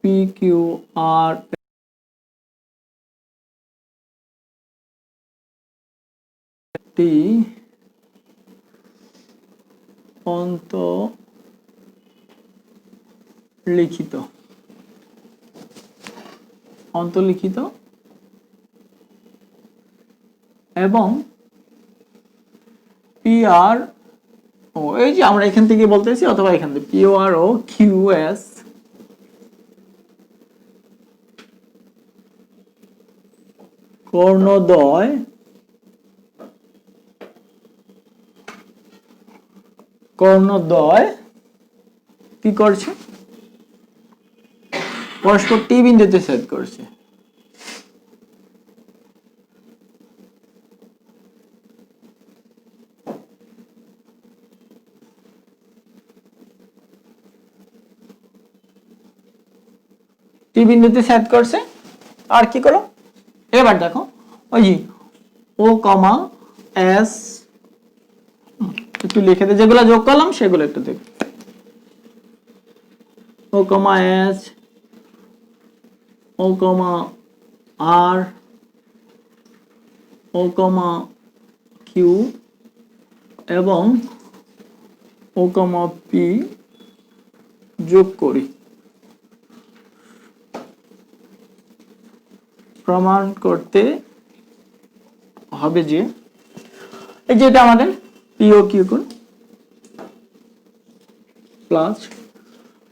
পি কিউ আর টি অন্তর্লিখিত এবং পি আর ও, এই যে আমরা এখান থেকে বলতেছি অথবা এখান থেকে P R O Q S কর্ণদ্বয় কি করছে, পরস্পর টি বিন্দুতে ছেদ করছে। টি বিন্দুতে ছেদ করছে আর কি করো, এবার দেখো ওই যে ও কমা এস একটু লিখে দে, যেগুলো যোগ করলাম সেগুলো একটু দেখ, ও কমা এস, ও কমা আর, ও কমা কিউ এবং ও কমা পি যোগ করি। প্রমাণ করতে হবে যে এই যেটা আমাদের পিও কিউ গুণ প্লাস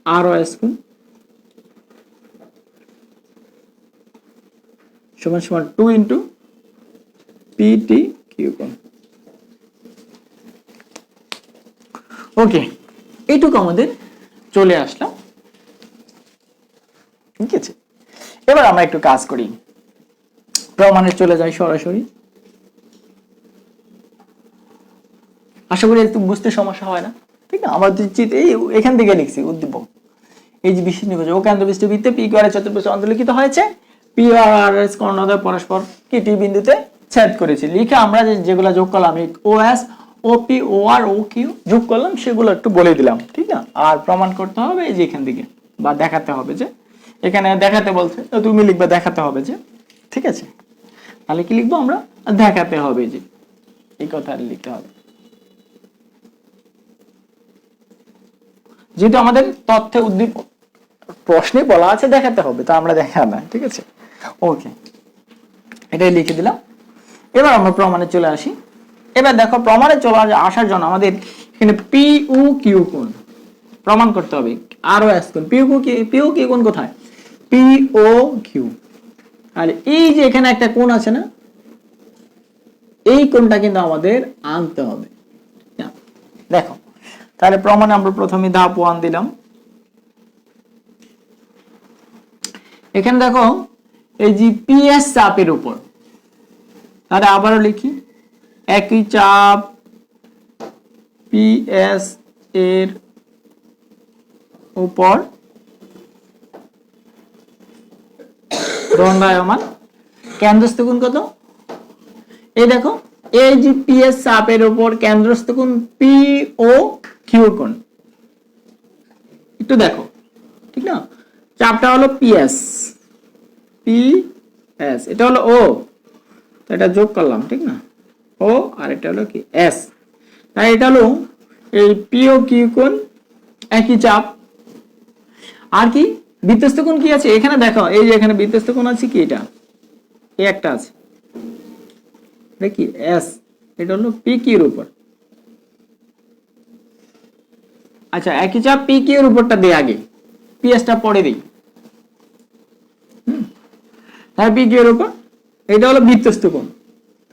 আর ও এস গুণ সমান সমান 2 ইন্টু পি টি কিউ গুণ। ওকে এইটুকু আমাদের চলে আসলাম, ঠিক আছে। এবার আমরা একটু কাজ করি, প্রমাণে চলে যাই সরাসরি। আশা করি একটু বুঝতে সমস্যা হয় না, ঠিক আছে। আমরা এই এখান থেকে লিখছি উদ্দীপক, এই যে বিশেষ নির্বাচন ও কেন্দ্রবিষ্ট বৃত্তে পি কিউ আর চতুর্ভুজ অন্তর্লিখিত হয়েছে, পি আর এস কর্ণদ্বয় পরস্পর কি টি বিন্দুতে ছেদ করেছে, লিখে আমরা যেগুলো যোগ করলাম ও এস ও পি ও আর ও কিউ যোগ করলাম সেগুলো একটু বলে দিলাম, ঠিক না। আর প্রমাণ করতে হবে এই যে এখান থেকে, বা দেখাতে হবে যে, এখানে দেখাতে বলছে তো তুমি লিখবে দেখাতে হবে যে, ঠিক আছে। তাহলে কি লিখবো আমরা, দেখাতে হবে যে, এই কথা লিখতে হবে, যেহেতু আমাদের তথ্যে উদ্দীপক প্রশ্নে বলা আছে দেখাতে হবে, তো আমরা দেখা না, ঠিক আছে। ওকে এটাই লিখে দিলাম। এবার আমরা প্রমাণে চলে আসি। এবার দেখো প্রমাণে চলে আসার জন্য আমাদের এখানে পি ও কিউ কোণ প্রমাণ করতে হবে, আর ও এস কোণ। পি ও কিউ কোণ কোথায়, পি ও কিউ, আর এই যে এখানে একটা কোণ আছে না, এই কোণটা কিন্তু আমাদের আনতে হবে। দেখো তাহলে প্রমাণে আমরা প্রথমে ধাপ 1 দিলাম, এখানে দেখো এই যে পিএস চাপের উপর, তাহলে আবারও লিখি একই চাপ পিএস এর উপর দণ্ডায়মান কেন্দ্রস্থ কোণ কত? এই দেখো এই যে পিএস চাপের উপর কেন্দ্রস্থ কোণ পি ও কিউ কোণ, একটু দেখো ঠিক না, চাপটা হলো পিএস, পিএস এটা হলো ও, এটা যোগ করলাম ঠিক না, ও আর এটা হলো কি এস, তাই এটা হলো এই পি ও কিউ কোণ একই চাপ। আর কি বৃত্তস্থ কোণ কি আছে এখানে দেখো, এই যে এখানে বৃত্তস্থ কোণ আছে কি, এটা এই একটা আছে দেখি এস, এটা হলো পি কিউর উপর। আচ্ছা একই চাপ পি কিউর উপরটা দিই আগে, পিএসটা পরে দিই, তাই পি কিউর উপর এটা হলো বৃত্তস্থ কোণ,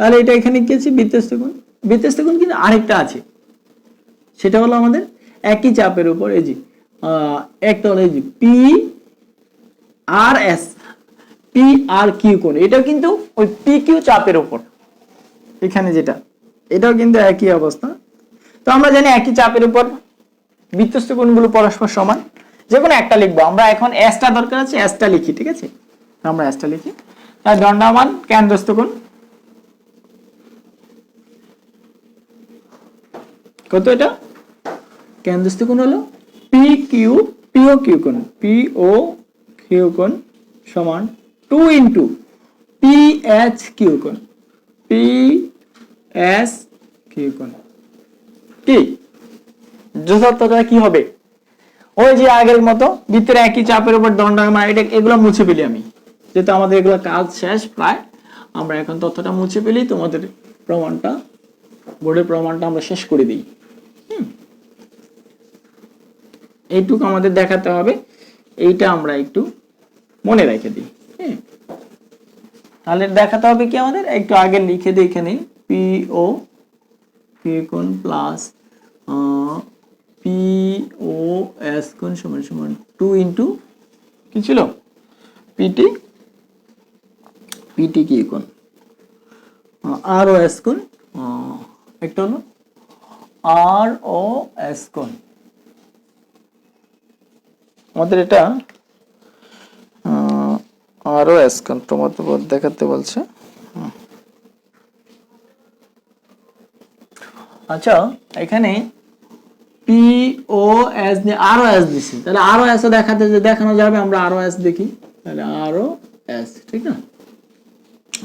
তাহলে এটা এখানে কি আছে বৃত্তস্থ কোণ। বৃত্তস্থ কোণ কিন্তু আরেকটা আছে, সেটা হলো আমাদের একই চাপের উপর এই যে একটা হলো এই যে P R S, P R Q কোণ, এটা কিন্তু ওই পি কিউ চাপের উপর এখানে যেটা, এটাও কিন্তু একই অবস্থা। তো আমরা জানি একই চাপের উপর বৃত্তস্থ কোণগুলো পরস্পর সমান, যে কোনো একটা লিখবো আমরা, এখন এসটা দরকার আছে, এসটা লিখি ঠিক আছে, আমরা এসটা লিখি, তাই দণ্ডায়মান কেন্দ্রস্থ কোণ কত, এটা কেন্দ্রস্থ কোণ হলো P Q, P O Q কোণ, পি ও কিউ কোণ সমান 2 ইনটু পি এইচ কিউ কোণ, পি এস কিউ কোণ। কি যথার্থতা কি হবে? ওই যে আগের মতো বৃত্তের একই চাপের উপর দণ্ডায়মান, এটা এগুলো মুছে ফেলি আমি, যেহেতু আমাদের এগুলো কাজ শেষ প্রায়, আমরা এখন তথ্যটা মুছে ফেলি, তোমাদের প্রমাণটা, বোর্ডের প্রমাণটা আমরা শেষ করে দিই। এইটুকু আমাদের দেখাতে হবে, এইটা আমরা একটু মনে রেখে দিই। তাহলে দেখাতে হবে কি আমাদের, একটু আগে লিখে দিই এখানে পি ও কিউ কোণ প্লাস পি ও এস কোণ সমান সমান 2 ইনটু কি ছিল পিটি, পিটি কিউ কোণ আর ও এস কোণ, একটা হলো আর ও এস কোণ, আমাদের এটা আরো এস কোণ প্রমাণপত্র দেখাতে বলছে। আচ্ছা এখানে পি ও এস দিয়ে আরো এস দিছি, তাহলে আরো এস দেখাতে যে দেখানো যাবে, আমরা আরো এস দেখি, তাহলে আরো এস ঠিক না,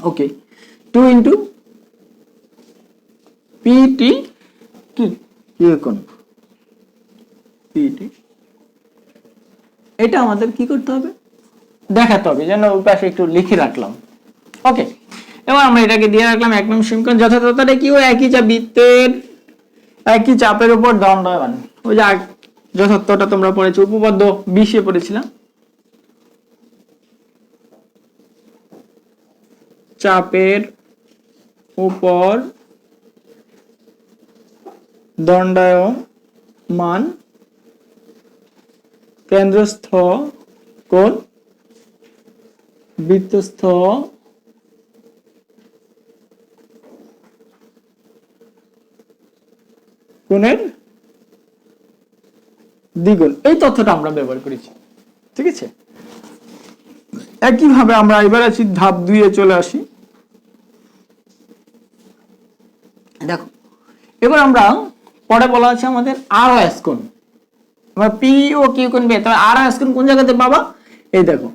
ওকে 2 ইনটু পিটি কি কিউ কোণ, পিটি, এটা আমাদের কি করতে হবে দেখাতে হবে, যেন ওই পাশে একটু লিখে রাখলাম। ওকে, এবার আমরা এটাকে দিয়ে রাখলাম 1 নং সমীকরণ। যথাযথতা কি, ওই একই চাপ বৃত্তের একই চাপের উপর দণ্ডায়মান, ওই যে যথার্থটা তোমরা পড়েছো উপপাদ্য 20 পড়েছিলাম, চাপের উপর দণ্ডায়মান কেন্দ্রস্থ কোণ বৃত্তস্থ কোণের দ্বিগুণ, এই তথ্যটা আমরা ব্যবহার করেছি ঠিক আছে। একইভাবে আমরা এবার আছি ধাপ 2 এ চলে আসি। দেখো এবার আমরা পরে বলা আছে আমাদের আর ও এস কোণ, আমরা পি ও কিউ কোণ বের, তাহলে আর ও এস কোণ কোন জায়গাতে পাবা, এই দেখো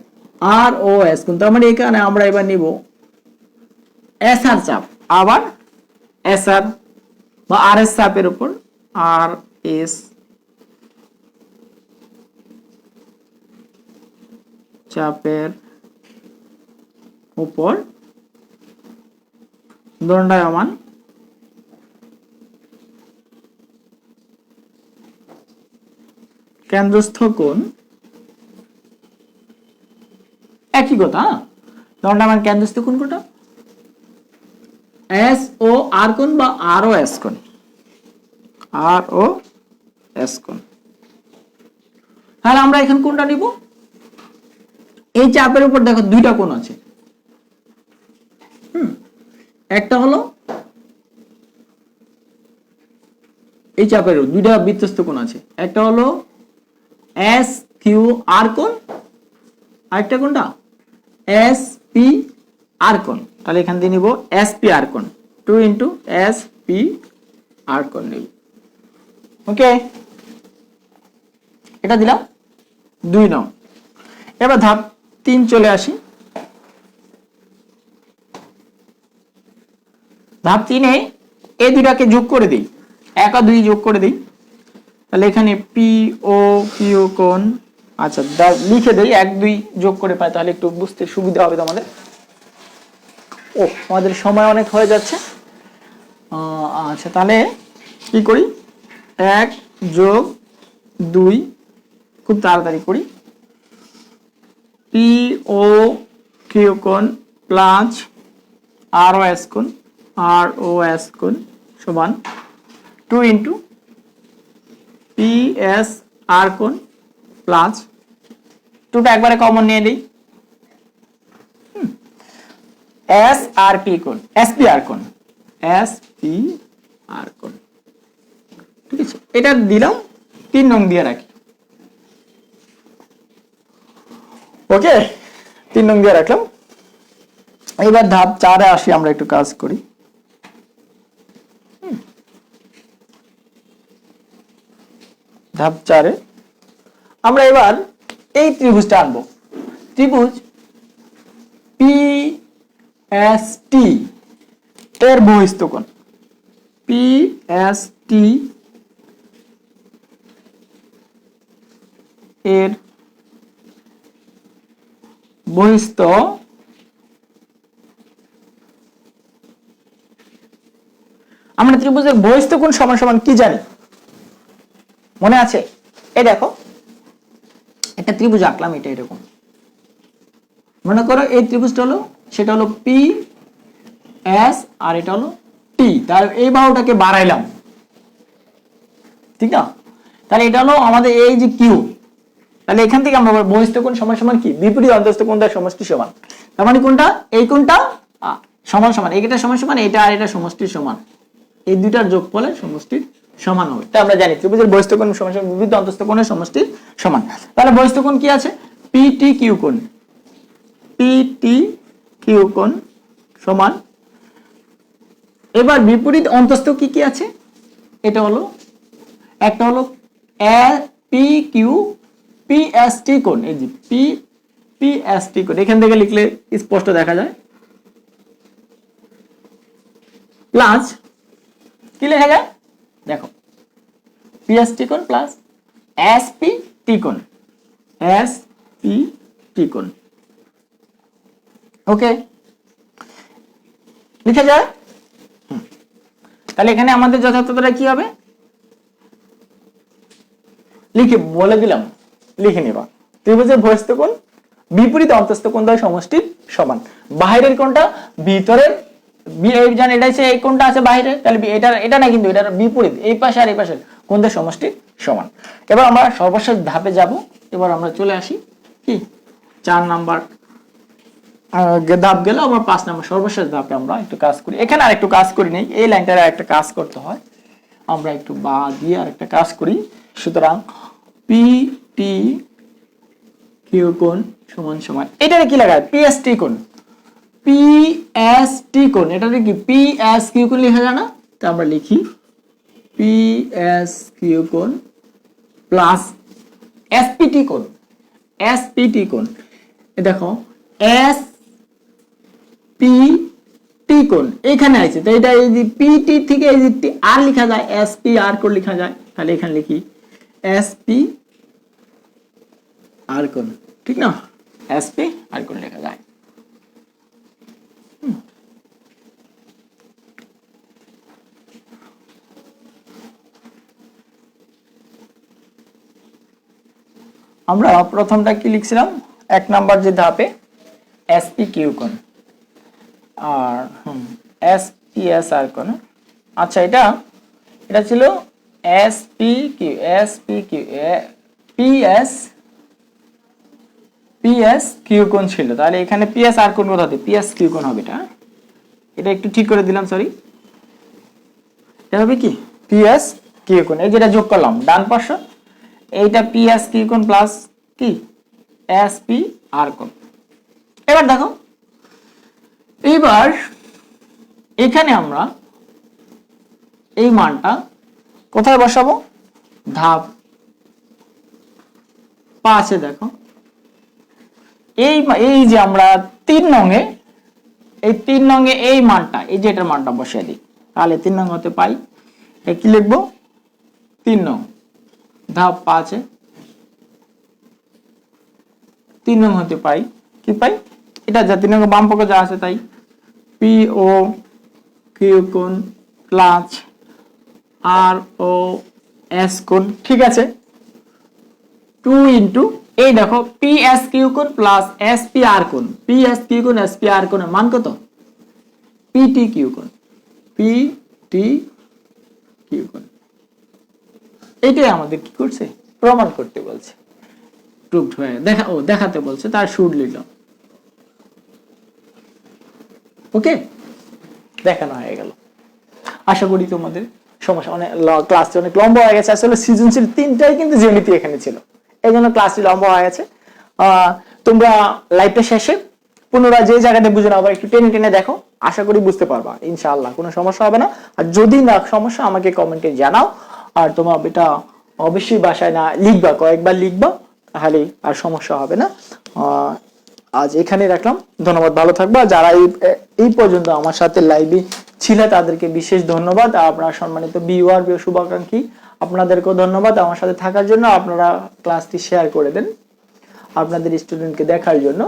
আর ও এস কোণ, তার মানে এখানে আমরা এবার নিব এস আর চাপ, আবার এস আর বা আর এস চাপের উপর আর এস চাপের উপর দণ্ডায়মান কেন্দ্রস্থ কোণ, একই কথা, দণ্ডায়মান কেন্দ্রস্থ কোণ কোনটা, এস ও আর কোণ বা আর ও এস কোণ, আর ও এস কোণ। তাহলে আমরা এখন কোনটা নিব, এই চাপের উপর দেখো দুইটা কোণ আছে, একটা হলো এই চাপের দুইটা বৃত্তস্থ কোণ আছে, একটা হলো এস কিউ আর কোণ, আরেকটা কোণটা এস পি আর কোণ। তাহলে এখান থেকে নিব এস পি আর কোণ, 2 ইন্টু এস পি আর কোণ নিব। ওকে, এটা দিলাম 2 নং। এবার ধাপ 3 চলে আসি। ধাপ 3-এ এই দুটাকে যোগ করে দিই, 1 আর 2 যোগ করে দিই। তাহলে এখানে পি ও কিউ কোণ, আচ্ছা লিখে দেই 1 2 যোগ করে পাই, তাহলে একটু বুঝতে সুবিধা হবে তোমাদের। ও আমাদের সময় অনেক হয়ে যাচ্ছে। আচ্ছা তাহলে কি করি, 1 যোগ 2, খুব তাড়াতাড়ি করি, পি ও কিউ কোণ প্লাস আর ও এস কোণ, আর ও এস কোণ সমান 2 ইন্টু পি এস আর কোণ প্লাস 2টা একবারে কমন নিয়ে দিই, এস আর পি কোণ, এস পি আর কোণ, এস পি আর কোণ। ঠিক আছে, এটা দিলাম 3 নং দিয়ে রাখি। ওকে, 3 নং দিয়ে রাখলাম। এবার ধাপ 4-এ আসি, আমরা একটু কাজ করি। ধাপ 4-এ আমরা এবার এই ত্রিভুজটা আনবো, ত্রিভুজ পি এস টি এর বহিস্থ কোণ, পি এস টি এর বহিস্থ আমরা ত্রিভুজের বহিস্থ কোণ সমান সমান কি জানি, মনে আছে? এই দেখো একটা ত্রিভুজ আঁকলাম, এটা এরকম মনে করো, এই ত্রিভুজটা হলো, সেটা হলো পি এস আর এটা হলো টি, তার এই বাহুটাকে বাড়াইলাম, ঠিক না? তাহলে এটা হলো আমাদের এই যে কিউ, তাহলে এখান থেকে আমরা বহিস্থ কোণ সমান সমান কি, বিপরীত অন্তস্থ কোণ দ্বারা সমষ্টি সমান। তার মানে কোনটা, এই কোণটা সমান সমান, এইটা সমান সমান, এটা আর এটা সমষ্টির সমান, এই দুইটার যোগফলে সমষ্টির সমান হবে। তাই আমরা জানি ত্রিভুজের বহিস্থ কোণ সমান সমান বিপরীত অন্তস্থ কোণের সমষ্টির সমান। তাহলে বহিস্থ কোণ কি আছে, পি টি কিউ কোণ, পি টি কিউ কোণ সমান, এবার বিপরীত অন্তস্থ কি কি আছে, এটা হলো একটা হলো A P Q P S T কোণ, এই যে পি পি এস টি কোণ, এখান থেকে লিখলে স্পষ্ট দেখা যায়, প্লাস কি লেখা যায় দেখো, পি এস টি কোণ প্লাস এস পি টি কোণ, এস পি টি কোণ। ওকে, লিখে যায়। তাহলে এখানে আমাদের যথার্থতা কি হবে, লিখে বলে দিলাম, লিখে নিবা, ত্রিভুজের বহিস্থ কোণ বিপরীত অন্তস্থ কোণ দ্বয় সমষ্টির সমান। বাহিরের কোণটা ভিতরের, জান এটা হচ্ছে এই কোণটা আছে বাইরে, তাহলে এটা না, কিন্তু এটার বিপরীত, এই পাশে আর এই পাশের কোণ দ্বয় সমষ্টির সমান। এবার আমরা সর্বশেষ ধাপে যাব। এবার আমরা চলে আসি কি 4 নাম্বার ধাপ গেল, আবার 5 নাম্বার সর্বশেষ ধাপে আমরা একটু কাজ করি। এখানে আর একটু কাজ করি নেই, এই লাইনটার আর একটা কাজ করতে হয়, আমরা একটু বা দিয়ে আর একটা কাজ করি। সুতরাং পি টি কিউ কোণ সমান সমান, এটারে কি লাগায়, পি এস টি কোণ, পি এস টি কোণ, এটারে কি পি এস কিউ কোণ লেখা যায় না, তা আমরা লিখি পি এস কিউ কোণ প্লাস এস পি টি কোণ, এস পি টি কোণ, দেখো এস পি টি কোণ এখানে আছে, তো এটা এই যে পি টি থেকে এই যে আর লেখা যায়, এস পি আর কোণ লেখা যায়, তাহলে এখানে লিখি এস পি আর কোণ, ঠিক না, এস পি আর কোণ লেখা যায়। আমরা প্রথমটা কি লিখছিলাম, 1 নাম্বার যে ধাপে এস পি কিউ কোণ আর এস পি এস আর কোণ। আচ্ছা এটা ছিল S P Q, S P Q, P S PS Q কোণ ছিল, তাহলে এখানে পিএস আর কোণ কোথা থেকে, পিএস কিউ কোণ হবে এটা একটু ঠিক করে দিলাম, সরি, এটা হবে কি পিএস কিউ কোণ, এই যেটা যোগ করলাম ডান পাশে, এইটা পিএস কিউ কোণ প্লাস কি এস পি আর কোণ। এবার দেখো, এইবার এখানে আমরা এই মানটা কোথায় বসাবো, ধাপ 5-এ দেখো, এই যে আমরা 3 নংয়ে, এই 3 নংয়ে এই মানটা, এই যে এটার মানটা বসিয়ে দিই, তাহলে 3 নং হতে পাই, কি লিখবো 3 নং, ধাপ 5-এ 3 নং হতে পাই, কি পাই, এটা যা 3 নং বাম পক্ষে যা আছে তাই, পি ও কিউ কোণ প্লাস আর ও এস কোণ, ঠিক আছে, 2 ইন্টু এই দেখো পি এস কিউ কোণ প্লাস এস পি আর কোণ, পি এস কিউ কোণ এস পি আর কোণের মান কত, পি টি কিউ কোণ, পি টি কিউ কোণ, এটাই আমাদের কি করছে, প্রমাণ করতে বলছে, প্রুভড হয়ে দেখাতে বলছে, তার শুট লিখলাম, ওকে, দেখানো হয়ে গেল। আশা করি তোমাদের সমস্যা, অনেক ক্লাসটি অনেক লম্বা হয়ে গেছে, আসলে সৃজনশীল 3টাই কিন্তু জ্যামিতি এখানে ছিল, এই জন্য ক্লাসটি লম্বা হয়ে গেছে। তোমরা লাইভটা শেষে পুনরায় যে জায়গাটা বুঝে নাও, আবার একটু টেনে টেনে দেখো, আশা করি বুঝতে পারবা, ইনশাআল্লাহ কোনো সমস্যা হবে না। আর যদি না সমস্যা আমাকে কমেন্টে জানাও, আর তোমার এটা অবশ্যই বাসায় না লিখবা, কয়েকবার লিখবা, তাহলে আর সমস্যা হবে না। আজ এখানে রাখলাম, ধন্যবাদ, ভালো থাকবা। যারা এই পর্যন্ত আমার সাথে লাইভে ছিল তাদেরকে বিশেষ ধন্যবাদ। আপনারা সম্মানিত ভিউয়ার, শুভাকাঙ্ক্ষী, আপনাদেরকেও ধন্যবাদ আমার সাথে থাকার জন্য। আপনারা ক্লাসটি শেয়ার করে দেন আপনাদের স্টুডেন্টকে দেখার জন্য।